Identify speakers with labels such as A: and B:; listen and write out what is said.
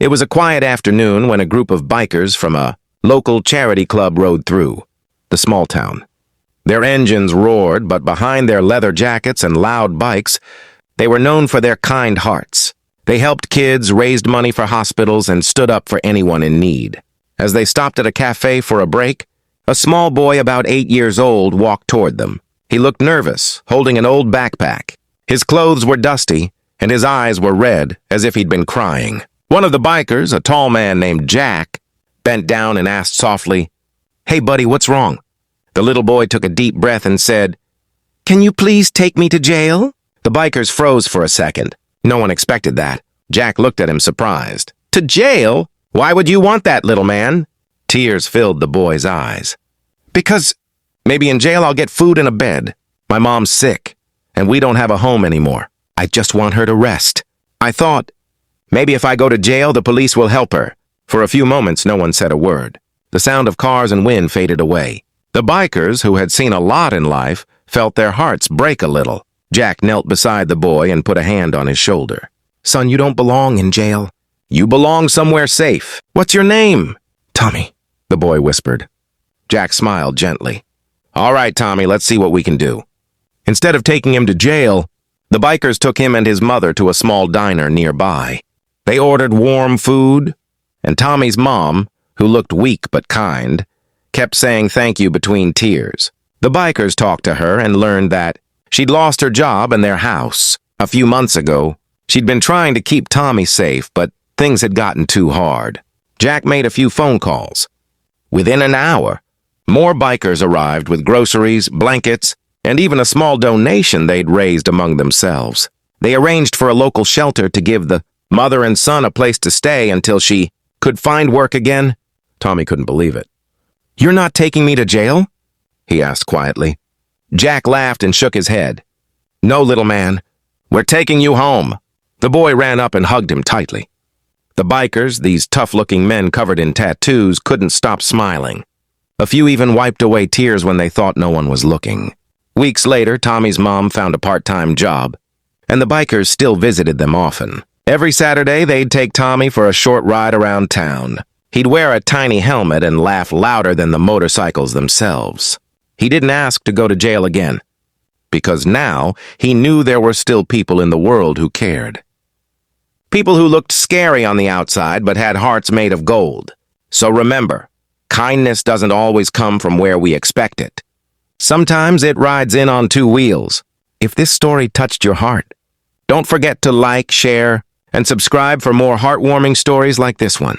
A: It was a quiet afternoon when a group of bikers from a local charity club rode through the small town. Their engines roared, but behind their leather jackets and loud bikes, they were known for their kind hearts. They helped kids, raised money for hospitals, and stood up for anyone in need. As they stopped at a cafe for a break, a small boy about 8 years old walked toward them. He looked nervous, holding an old backpack. His clothes were dusty, and his eyes were red, as if he'd been crying. One of the bikers, a tall man named Jack, bent down and asked softly, "Hey, buddy, what's wrong?" The little boy took a deep breath and said, "Can you please take me to jail?" The bikers froze for a second. No one expected that. Jack looked at him surprised. "To jail? Why would you want that, little man?" Tears filled the boy's eyes. "Because maybe in jail I'll get food and a bed. My mom's sick, and we don't have a home anymore. I just want her to rest. I thought, maybe if I go to jail, the police will help her." For a few moments, no one said a word. The sound of cars and wind faded away. The bikers, who had seen a lot in life, felt their hearts break a little. Jack knelt beside the boy and put a hand on his shoulder. "Son, you don't belong in jail. You belong somewhere safe. What's your name?" "Tommy," the boy whispered. Jack smiled gently. "All right, Tommy, let's see what we can do." Instead of taking him to jail, the bikers took him and his mother to a small diner nearby. They ordered warm food, and Tommy's mom, who looked weak but kind, kept saying thank you between tears. The bikers talked to her and learned that she'd lost her job and their house. A few months ago, she'd been trying to keep Tommy safe, but things had gotten too hard. Jack made a few phone calls. Within an hour, more bikers arrived with groceries, blankets, and even a small donation they'd raised among themselves. They arranged for a local shelter to give the mother and son a place to stay until she could find work again. Tommy couldn't believe it. "You're not taking me to jail?" he asked quietly. Jack laughed and shook his head. "No, little man. We're taking you home." The boy ran up and hugged him tightly. The bikers, these tough-looking men covered in tattoos, couldn't stop smiling. A few even wiped away tears when they thought no one was looking. Weeks later, Tommy's mom found a part-time job, and the bikers still visited them often. Every Saturday, they'd take Tommy for a short ride around town. He'd wear a tiny helmet and laugh louder than the motorcycles themselves. He didn't ask to go to jail again, because now he knew there were still people in the world who cared. People who looked scary on the outside but had hearts made of gold. So remember, kindness doesn't always come from where we expect it. Sometimes it rides in on two wheels. If this story touched your heart, don't forget to like, share, and subscribe for more heartwarming stories like this one.